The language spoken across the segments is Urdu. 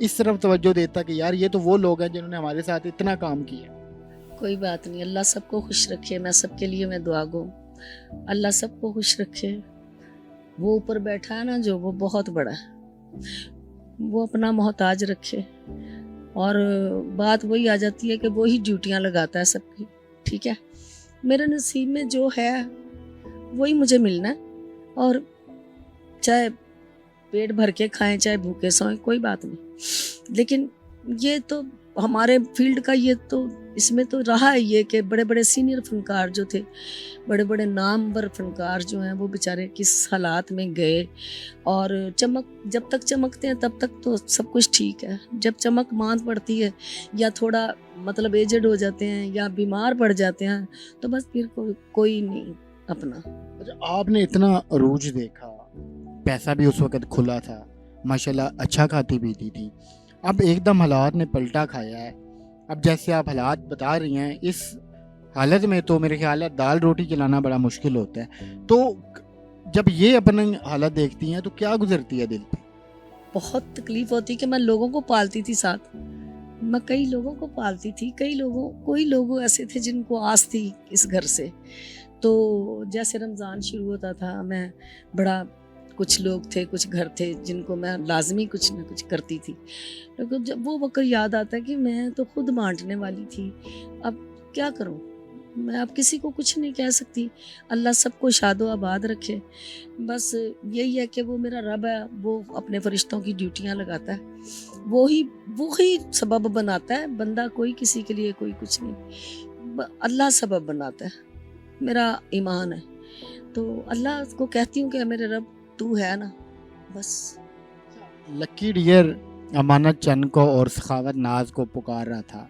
اس طرف توجہ دیتا کہ یار یہ تو وہ لوگ ہیں جنہوں نے ہمارے ساتھ اتنا کام کیا. کوئی بات نہیں, اللہ سب کو خوش رکھے. میں سب کے لیے میں دعا گو, اللہ سب کو خوش رکھے. وہ اوپر بیٹھا ہے نا جو, وہ بہت بڑا ہے, وہ اپنا محتاج رکھے. اور بات وہی آ جاتی ہے کہ وہی ڈیوٹیاں لگاتا ہے سب کی. ٹھیک ہے, میرے نصیب میں جو ہے وہی مجھے ملنا ہے, اور چاہے پیٹ بھر کے کھائیں چاہے بھوکے سوئیں, کوئی بات نہیں. لیکن یہ تو ہمارے فیلڈ کا, یہ تو اس میں تو رہا ہے یہ کہ بڑے بڑے سینئر فنکار جو تھے, بڑے بڑے نامور فنکار جو ہیں, وہ بیچارے کس حالات میں گئے. اور جب تک چمکتے ہیں تب تک تو سب کچھ ٹھیک ہے. جب چمک ماند پڑتی ہے یا تھوڑا مطلب ایجڈ ہو جاتے ہیں یا بیمار پڑ جاتے ہیں, تو بس پھر کوئی نہیں اپنا. اچھا, آپ نے اتنا عروج دیکھا, پیسہ بھی اس وقت کھلا تھا, ماشاءاللہ اچھا کھاتی پیتی تھی. اب ایک دم حالات نے پلٹا کھایا ہے. اب جیسے آپ حالات بتا رہی ہیں, اس حالت میں تو میرے خیال ہے دال روٹی چلانا بڑا مشکل ہوتا ہے. تو جب یہ اپنی حالت دیکھتی ہیں تو کیا گزرتی ہے دل پہ؟ بہت تکلیف ہوتی کہ میں لوگوں کو پالتی تھی ساتھ, میں کئی لوگوں کو پالتی تھی. کوئی لوگ ایسے تھے جن کو آس تھی اس گھر سے. تو جیسے رمضان شروع ہوتا تھا, میں بڑا کچھ لوگ تھے, کچھ گھر تھے جن کو میں لازمی کچھ نہ کچھ کرتی تھی. لیکن جب وہ وقت یاد آتا ہے کہ میں تو خود بانٹنے والی تھی, اب کیا کروں, میں اب کسی کو کچھ نہیں کہہ سکتی. اللہ سب کو شاد و آباد رکھے. بس یہی ہے کہ وہ میرا رب ہے, وہ اپنے فرشتوں کی ڈیوٹیاں لگاتا ہے, وہی سبب بناتا ہے. بندہ کوئی کسی کے لیے کوئی کچھ نہیں, اللہ سبب بناتا ہے. میرا ایمان ہے, تو اللہ کو کہتی ہوں کہ میرے رب تو ہے نا, بس. لکی ڈیئر امانت چند کو اور سخاوت ناز کو پکار رہا تھا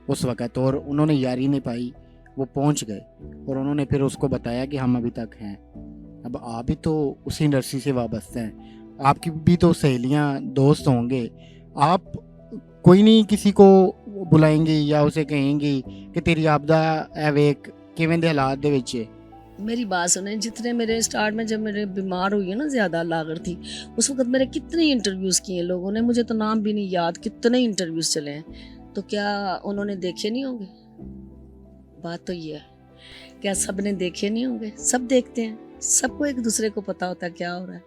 اس وقت, اور انہوں نے یاری نہیں پائی, وہ پہنچ گئے اور انہوں نے پھر اس کو بتایا کہ ہم ابھی تک ہیں. اب آپ بھی تو اسی انڈسٹری سے وابستہ ہیں, آپ کی بھی تو سہیلیاں دوست ہوں گے. آپ کوئی نہیں کسی کو بلائیں گی یا اسے کہیں گی کہ تیری آپدا ہے ویک کیویں دے حالات دے وچ. میری بات سنیں, جتنے میرے سٹارٹ میں جب میرے بیمار ہوئی ہے نا, زیادہ لاغر تھی, اس وقت میرے کتنے انٹرویوز کیے ہیں لوگوں نے, مجھے تو نام بھی نہیں یاد, کتنے انٹرویوز چلے ہیں. تو کیا انہوں نے دیکھے نہیں ہوں گے؟ بات تو یہ ہے, کیا سب نے دیکھے نہیں ہوں گے؟ سب دیکھتے ہیں, سب کو ایک دوسرے کو پتا ہوتا ہے کیا ہو رہا ہے.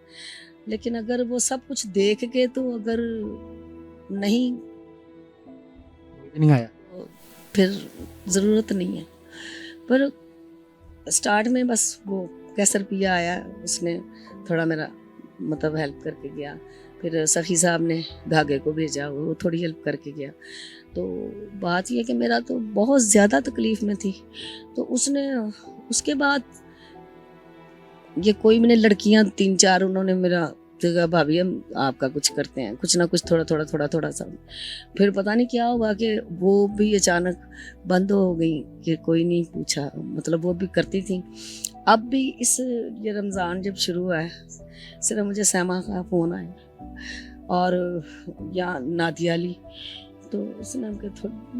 لیکن اگر وہ سب کچھ دیکھ کے تو اگر نہیں آیا پھر ضرورت نہیں ہے. پر سٹارٹ میں بس وہ کیسر پیا آیا, اس نے تھوڑا میرا مطلب ہیلپ کر کے گیا. پھر سخی صاحب نے دھاگے کو بھیجا, وہ تھوڑی ہیلپ کر کے گیا. تو بات یہ کہ میرا تو بہت زیادہ تکلیف میں تھی. تو اس کے بعد یہ کوئی میں نے لڑکیاں 3-4 انہوں نے میرا دیکھا, بھابھی ہم آپ کا کچھ کرتے ہیں, کچھ نہ کچھ تھوڑا سا. پھر پتہ نہیں کیا ہوا کہ وہ بھی اچانک بند ہو گئی کہ کوئی نہیں پوچھا, مطلب وہ بھی کرتی تھیں. اب بھی یہ رمضان جب شروع ہوا ہے, صرف مجھے سیما کا فون آیا اور یا نادیہ علی. تو اس نے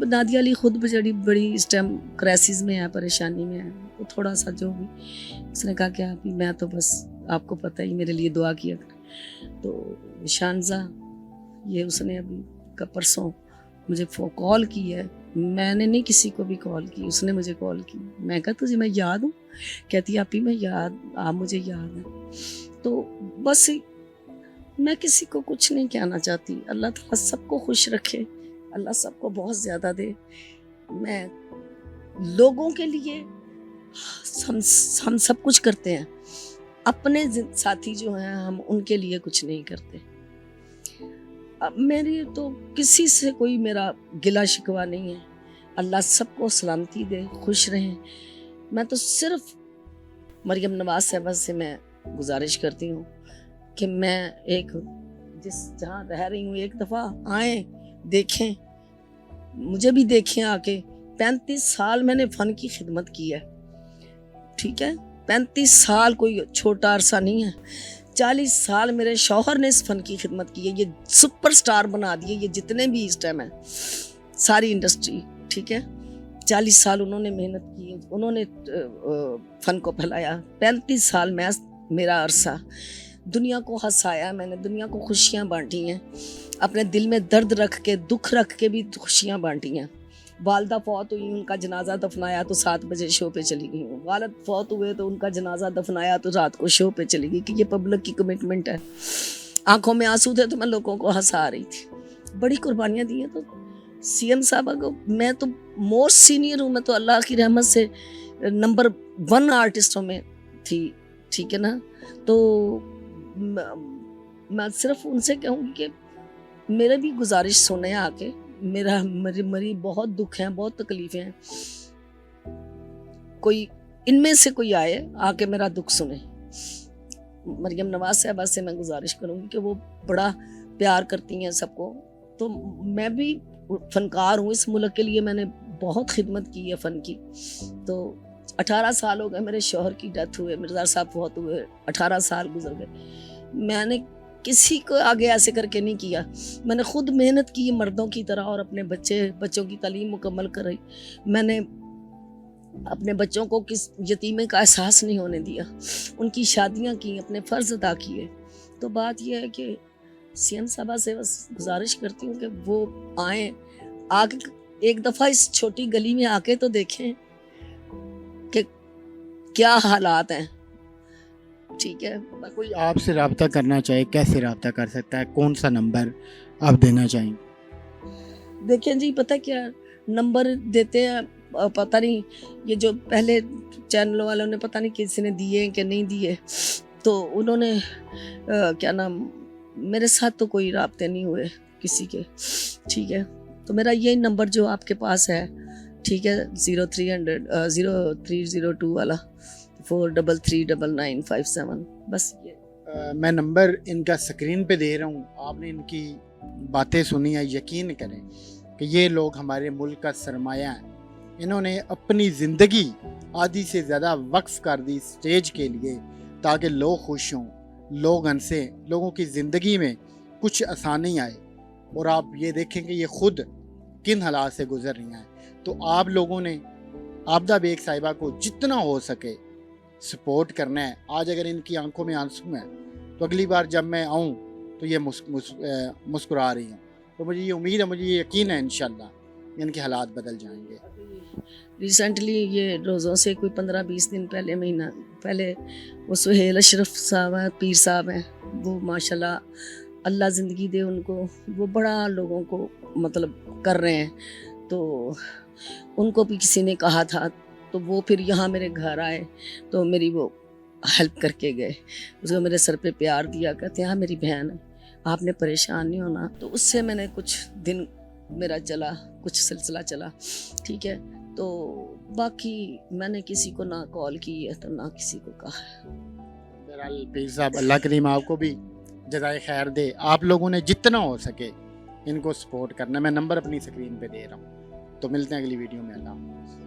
نادیہ علی خود بڑی اس ٹائم کرائسس میں ہے, پریشانی میں ہے. وہ تھوڑا سا جو بھی اس نے کہا کہ آپ ہی, میں تو بس آپ کو پتہ ہی میرے لیے دعا کیا کریں. تو شانزہ یہ اس نے ابھی کا پرسوں مجھے کال کی ہے, میں نے نہیں کسی کو بھی کال کی, اس نے مجھے کال کی. میں کہا تجھے میں یاد ہوں؟ کہتی آپ ہی میں یاد, آپ مجھے یاد ہیں. تو بس میں کسی کو کچھ نہیں کہنا چاہتی. اللہ تعالیٰ سب کو خوش رکھے, اللہ سب کو بہت زیادہ دے. میں لوگوں کے لیے ہم سب کچھ کرتے ہیں, اپنے ساتھی جو ہیں ہم ان کے لیے کچھ نہیں کرتے. اب میری تو کسی سے کوئی میرا گلا شکوہ نہیں ہے. اللہ سب کو سلامتی دے, خوش رہیں. میں تو صرف مریم نواز صاحبہ سے میں گزارش کرتی ہوں کہ میں جہاں رہ رہی ہوں ایک دفعہ آئیں, دیکھیں, مجھے بھی دیکھیں آ کے. 35 سال میں نے فن کی خدمت کی ہے, ٹھیک ہے, 35 سال کوئی چھوٹا عرصہ نہیں ہے. 40 سال میرے شوہر نے اس فن کی خدمت کی ہے, یہ سپر سٹار بنا دیے یہ جتنے بھی اس ٹائم ہیں ساری انڈسٹری, ٹھیک ہے. 40 سال انہوں نے محنت کی, انہوں نے فن کو پھیلایا. 35 سال میرا عرصہ. دنیا کو ہنسایا میں نے, دنیا کو خوشیاں بانٹی ہیں, اپنے دل میں درد رکھ کے, دکھ رکھ کے بھی خوشیاں بانٹی ہیں. والدہ فوت ہوئی, ان کا جنازہ دفنایا تو 7 بجے شو پہ چلی گئی ہوں. والد فوت ہوئے تو ان کا جنازہ دفنایا تو رات کو شو پہ چلی گئی, کہ یہ پبلک کی کمٹمنٹ ہے. آنکھوں میں آنسو تھے تو میں لوگوں کو ہنسا رہی تھی. بڑی قربانیاں دی ہیں. تو سی ایم صاحبہ کو, میں تو موسٹ سینئر ہوں, میں تو اللہ کی رحمت سے نمبر 1 آرٹسٹوں میں تھی, ٹھیک ہے نا. تو میں صرف ان سے کہوں گی کہ میرے بھی گزارش سنیں آ کے. میری بہت دکھ ہیں, بہت تکلیفیں ہیں. کوئی ان میں سے کوئی آئے آ کے میرا دکھ سنے. مریم نواز صاحبہ سے میں گزارش کروں گی کہ وہ بڑا پیار کرتی ہیں سب کو. تو میں بھی فنکار ہوں, اس ملک کے لیے میں نے بہت خدمت کی ہے فن کی. تو 18 سال ہو گئے میرے شوہر کی ڈیتھ ہوئے, مرزا صاحب بہت ہوئے, 18 سال گزر گئے. میں نے کسی کو آگے ایسے کر کے نہیں کیا, میں نے خود محنت کی مردوں کی طرح, اور اپنے بچوں کی تعلیم مکمل کرائی. میں نے اپنے بچوں کو کس یتیمے کا احساس نہیں ہونے دیا, ان کی شادیاں کی, اپنے فرض ادا کیے. تو بات یہ ہے کہ سی ایم صاحبہ سے بس گزارش کرتی ہوں کہ وہ آئیں, آ کے ایک دفعہ اس چھوٹی گلی میں آ کے تو دیکھیں کہ کیا حالات ہیں, ٹھیک ہے. کوئی آپ سے رابطہ کرنا چاہے کیسے رابطہ کر سکتا ہے, کون سا نمبر آپ دینا چاہیں؟ دیکھیں جی, پتہ کیا نمبر دیتے ہیں, پتہ نہیں یہ جو پہلے چینل والوں نے پتہ نہیں کسی نے دیے کہ نہیں دیے, تو انہوں نے کیا نام, میرے ساتھ تو کوئی رابطے نہیں ہوئے کسی کے, ٹھیک ہے. تو میرا یہی نمبر جو آپ کے پاس ہے, ٹھیک ہے, 0302 والا 433957, بس یہ. میں نمبر ان کا سکرین پہ دے رہا ہوں, آپ نے ان کی باتیں سنی ہیں, یقین کریں کہ یہ لوگ ہمارے ملک کا سرمایہ ہیں. انہوں نے اپنی زندگی آدھی سے زیادہ وقف کر دی سٹیج کے لیے, تاکہ لوگ خوش ہوں, لوگ ہنسیں, لوگوں کی زندگی میں کچھ آسانی آئے. اور آپ یہ دیکھیں کہ یہ خود کن حالات سے گزر رہی ہیں. تو آپ لوگوں نے عابدہ بیگ صاحبہ کو جتنا ہو سکے سپورٹ کرنا ہے. آج اگر ان کی آنکھوں میں آنسو ہیں تو اگلی بار جب میں آؤں تو یہ مسکرا رہی ہیں. تو مجھے یہ امید ہے, مجھے یہ یقین ہے انشاءاللہ ان کے حالات بدل جائیں گے. ریسنٹلی یہ روزوں سے کوئی 15-20 دن پہلے, مہینہ پہلے, وہ سہیل اشرف صاحب ہیں, پیر صاحب ہیں, وہ ماشاءاللہ اللہ زندگی دے ان کو, وہ بڑا لوگوں کو مطلب کر رہے ہیں. تو ان کو بھی کسی نے کہا تھا, تو وہ پھر یہاں میرے گھر آئے تو میری وہ ہیلپ کر کے گئے. اس کو میرے سر پہ پیار دیا, کہتے ہیں ہاں میری بہن ہے, آپ نے پریشان نہیں ہونا. تو اس سے میں نے کچھ دن میرا چلا, کچھ سلسلہ چلا, ٹھیک ہے. تو باقی میں نے کسی کو نہ کال کی ہے تو نہ کسی کو کہا ہے. بہرحال پیر صاحب اللہ کریم آپ کو بھی جزائے خیر دے. آپ لوگوں نے جتنا ہو سکے ان کو سپورٹ کرنا. میں نمبر اپنی سکرین پہ دے رہا ہوں. تو ملتے ہیں اگلی ویڈیو میں. اللہ حافظ.